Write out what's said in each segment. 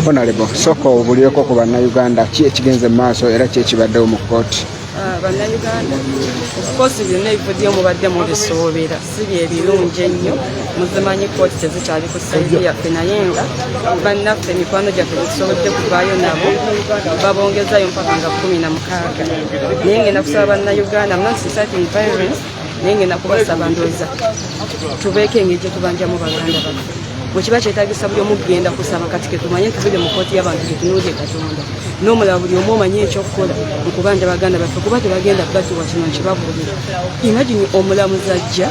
Honorable soko obulieko ku bannayuganda ki ekigenze mu maaso era ki ekibaddewo mu kkooti? Bannayuganda okukoosi byonna ebivuddeyo mubadde mubisoobera si bye birungi ennyo muzimanyi kkooti tezikyali ku saizi yaffe naye nga bannaffe mikwano gyaffe betusobodde kuvaayo nabo babongezayo mpaka nga 16 naye ngenda kusaba bannayuganda not inciting violence naye ngenda kubasaba ndowooza tubeeko engeri gye tubanjamu baganda baffe bwekiba kyetaagisa buli omu kugenda kusaba kati ke tumanye tuvudde mu kkooti y'abantu tetunuulye Katonda n'omulala buli omu omanyi ekyokukola mu kubanja baganda baffe kuba tebagenda batuwa kino nkibabuulira. Imagine omulamuzi ajja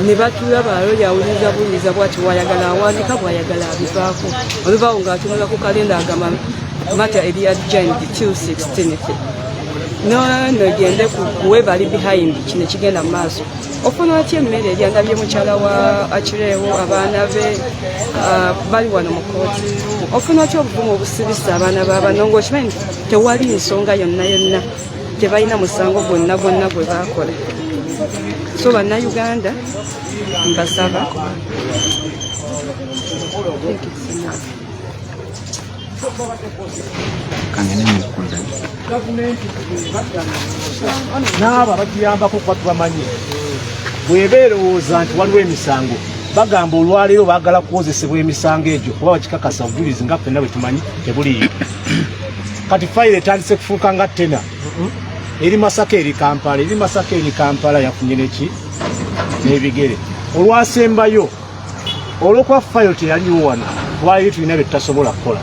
ne batuula baalo yawuliriza buuliriza bwati wayagala awandika bwayagala abivaako oluvaawo ng'atunula ku kalenda agamba mata eri adjourned till 16th nogende kuwe bali behind kino kigenda mu maaso ofuna atya emmere eryandabye mukyala wa akireewo abaana be bali wano mu kkooti ofuna atya obuvumu obusibisa abaana b'abanongo okimanyi tewali nsonga yonna yonna tebalina musango gwonna gwonna gwe baakola so bannayuganda mbasaba n'abo abagiyambako kuba tubamanyi bw'eba erowooza nti waliwo emisango bagamba olwaleero baagala kukozesebwa emisango egyo kuba bakikakasa obujulizi nga ffenna bwe tumanyi tebuliyo kati fayiro etandise kufuuka nga ttena eri Masaka eri Kampala yafunye neki n'ebigere olwasembayo olwokuba fayiro teyaliwo wano twali tulina bye tutasobola kukola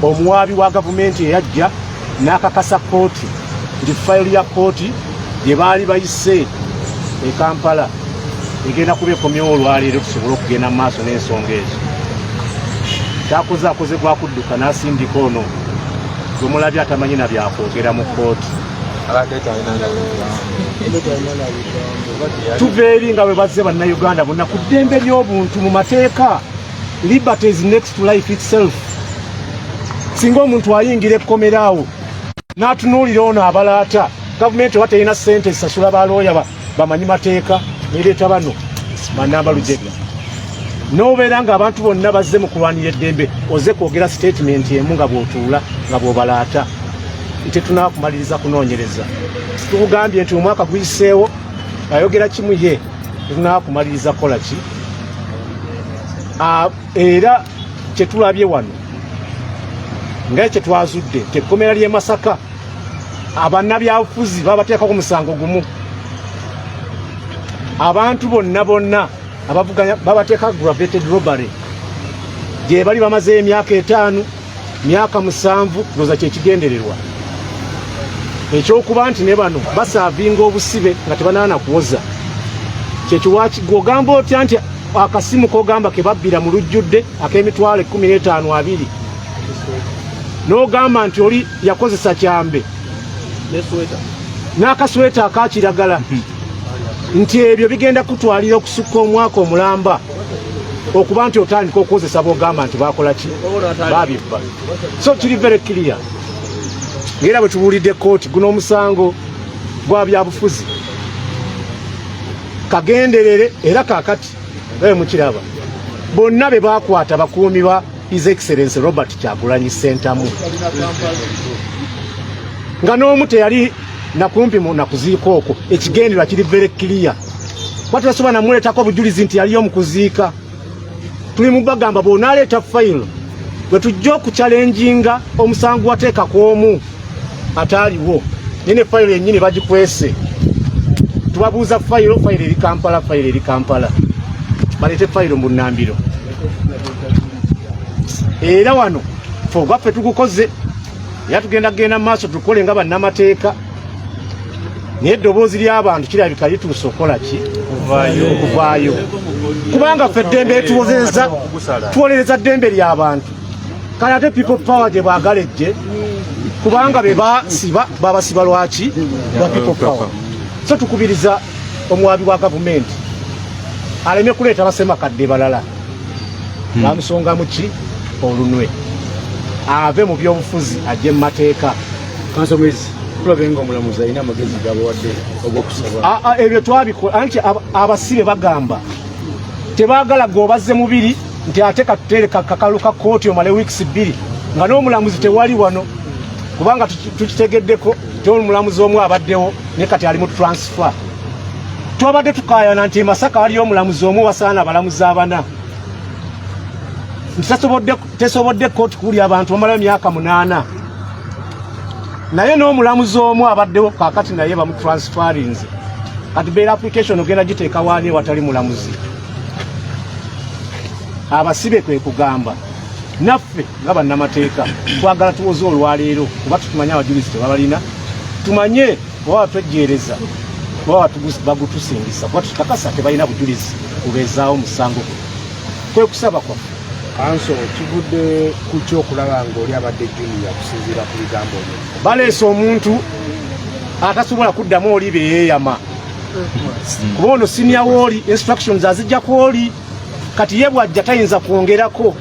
omuwaabi wa gavumenti eyajja n'akakasa kkooti nti fayiro ya kkooti gye baali bayise e Kampala egenda kuba ekomyewo olwaleero tusobole okugenda mu maaso n'ensonga ezo kyakoze gwa kudduka n'asindika ono gwemulabye atamanyi na byakwogera mu kkooti tuva eri nga bwe bazze bannayuganda bonna ku ddembe ly'obuntu mu mateeka liberty is next to life itself. Singa omuntu ayingira ekkomeraawo n'atunuulira ono abalaata gavumenti oba terina ssente zisasula balooya bamanyi mateeka nereeta bano manamba lujega n'obeera ng'abantu bonna bazze mu kulwanira eddembe oze kwogera statement emu nga bw'otuula nga bw'obalaata tetunaakumaliriza kunoonyereza tukugambye nti omwaka guyiseewo ayogera kimu ye tetunaakumaliriza kukola ki era kyetulabye wano ng'ekyo twazudde tekkomera ly'e Masaka abannabyabufuzi babateekako musango gumu abantu bonna abavuganya babateeka aggravated robbery gye bali bamazeeyo emyaka 5 myaka 7 ndowooza kyekigendererwa ekyokuba nti ne bano basaavinga obusibe nga tebanaana kuwoza kyekiwaki gw'ogamba otya nti akasimu k'ogamba ke babbira mu lujjudde ak'emitwalo 15-20 n'ogamba nti oli yakozesa kyambe n'akasweta akakiragala nti ebyo bigenda kutwalira okusukka omwaka omulamba okuba nti otandika okukozesa b'ogamba nti bakola ki babibba so kiri very clear ng'era bwe tubuulidde kkooti guno omusango gwa byabufuzi kagenderere era kaakati babe mukiraba bonna be baakwata bakuumi ba His Excellency Robert Kyagulanyi Ssentamu nga n'omu teyali nakumpi mu nakuziika okwo ekigendererwa kiri very clear batulasoba namuleetako obujulizi nti yaliyo mu kuziika tuli mu bagamba bw'onaaleeta fayiro bwe tujja okuchallenginga omusango wateeka kw'omu ataaliwo nyine fayiro yennyini bagikwese tubabuuza fayiro eri Kampala baleete fayiro mu Nnambiro era wano fe gwaffe tugukoze era tugenda mu maaso tukole nga bannamateeka naye eddoboozi ly'abantu kirabika lituuse okukola ki okuvaayo kubanga ffe eddembe tuwolereza ddembe ly'abantu kale ate people power gye baagala ejje kubanga be babasiba lwaki lwa people power so tukubiriza omuwaabi wa gavumenti aleme kuleeta basemakadde balala bamusonga mu ki olunwe ave mu byobufuzi ajje mu mateeka kansomezi tulabenga omulamuzi alina amagezi gabawadde ogw'okusaba ebyo twabikola anti abasibe bagamba tebaagala gobazze mubiri nti ate katutereka kakalu ka kooti omale weeks 2 nga n'omulamuzi tewali wano kubanga tukitegeddeko nti omulamuzi omu abaddewo ne kati ali mu transfer. Twabadde tukayana nti Masaka waliyo omulamuzi omu wasaana abalamuzi 4 nti tesobodde kooti kuwulya abantu bamala emyaka 8 naye n'omulamuzi omu abaddewo kaakati naye bamutransferinze kati bail application ogenda giteeka waani watali mulamuzi. Abasibe kwe kugamba naffe nga bannamateeka twagala tuwoze olwaleero kuba tutumanye abajulizi tebabalina tumanye oba batwejjeereza oba bagutusingisa kuba tutakasa tebalina bujulizi kubeezaawo musango kwe kusaba kwaffe. Kanso kivudde ku kyokulaba ng'oli abadde junior kusinziira ku bigambo byo. Baleese omuntu atasobola kuddamu oli beyeeyama kuba ono senior wooli instructions azijja ku oli kati ye bw'ajja tayinza kwongerako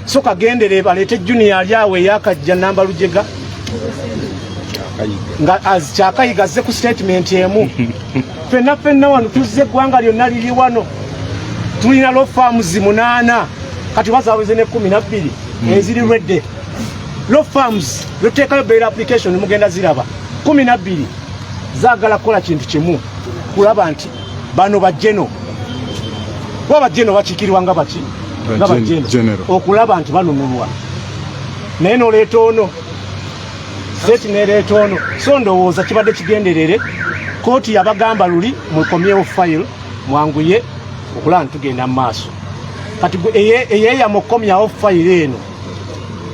so kagendere baleete junior ali awo eyakajja namba lujega nga kyakayiga azze ku statement emu. Ffenna wano tuzze eggwanga lyonna liri wano tulina law firms 8 kati bazaweze ne 12 eziri redde. Law firms luteekayo bail application mugenda ziraba 12 zaagala kukola kintu kimu kulaba nti bano bajeno kuba bajeno bakiikirwa nga baki nga bajeno okulaba nti banunulwa naye noleeta ono seti nereeta ono so ndowooza kibadde kigenderere kooti yabagamba luli mukomyewo file mwanguye okulaba nti tugenda mu maaso kati eyeeyamukomyawo file eno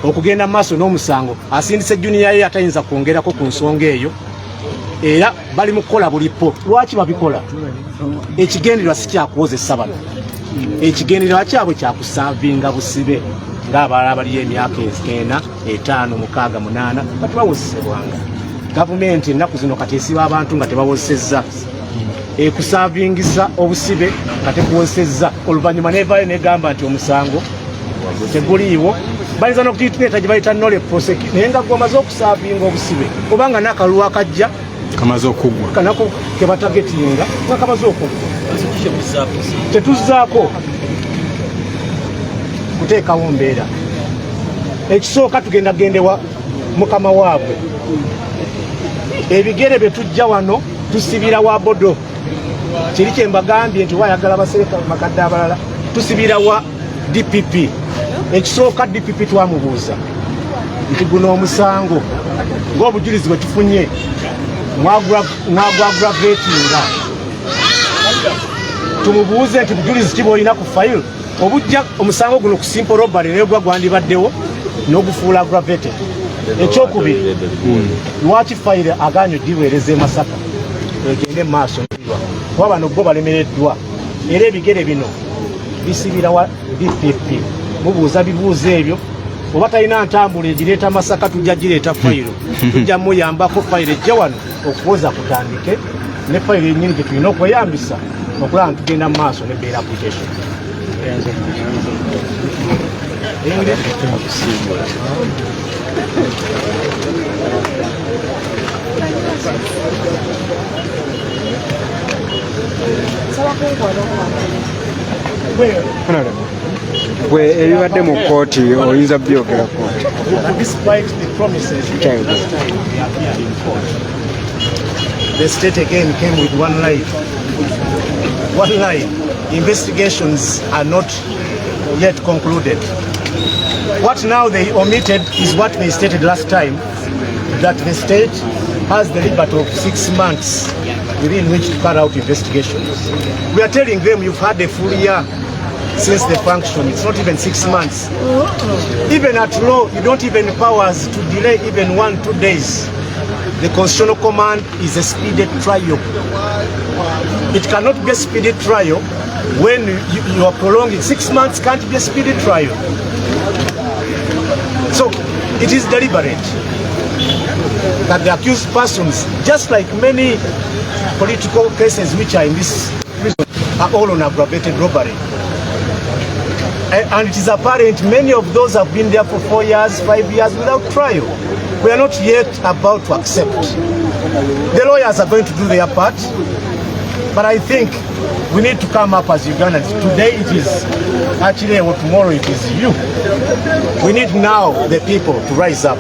okugenda mu maaso n'omusango asindise junior ye atayinza kwongerako ku nsonga eyo era bali mu kukola bulipo. Lwaki babikola? Ekigendererwa si kyakuwozesa bano, ekigendererwa kyabwe kyakusaavinga busibe ng'abalala baliyo emyaka 4, 5, 6, 8 kati bawozesebwanga. Gavumenti ennaku zino kati esiba abantu nga tebawozesezza ekusaavingisa obusibe nga tekuwozesezza oluvannyuma neevaayo negamba nti omusango teguliiwo bayinza n'okutiitineeta gye bayita nole proseki naye nga gwamaze okusaavinga obusibe obanga n'akalulu akajja kamaze okugwa kanako kebatagetinga nga kamaze okugwa tetuzzaako kuteekawo mbeera. Ekisooka tugenda gendewa mukama waabwe ebigere bye tujja wano tusibira wa bodo kiri kye mbagambye nti wayagala basereka makadde abalala tusibira wa DPP. Ekisooka DPP twamubuuza nti guno omusango ng'obujulizi bwe tufunye mwagwagravetinga tumubuuze nti bujulizi kiba olina ku fayiro obujja omusango guno ku simple robbery naye gwa gwandibaddewo n'ogufuula aggravated. Ekyokubiri lwaki fayiro aganye giweereza e Masaka egende maaso kuba bano bo balemereddwa era ebigere bino bisibira wa DPP. Mubuuza bibuuzo ebyo oba talina ntambula egireeta Masaka tujja gireeta fayiro tujja muyambako fayiro ejje wano okuwoza kutandike ne fayiro yennyini gye tulina okweyambisa okulaba ntugenda mu maaso ne bail application. Gwe ebibadde mu kooti oyinza byogerako. Despite the promises last time we appeared in court, the state again came with one lie. One lie. Investigations are not yet concluded. What now they omitted is what they stated last time, that the state has the liberty of 6 months within which to carry out investigations. We are telling them you've had a full year since the function. It's not even 6 months. Even at law, you don't even powers to delay even 1-2 days. The constitutional command is a speedy trial. It cannot be a speedy trial when you are prolonging. 6 months can't be a speedy trial. So it is deliberate that the accused persons, just like many political cases which are in this prison, are all on aggravated robbery. And it is apparent many of those have been there for 4 years, 5 years without trial. We are not yet about to accept. The lawyers are going to do their part. But I think we need to come up as Ugandans. Today it is actually, or tomorrow it is you. We need now the people to rise up.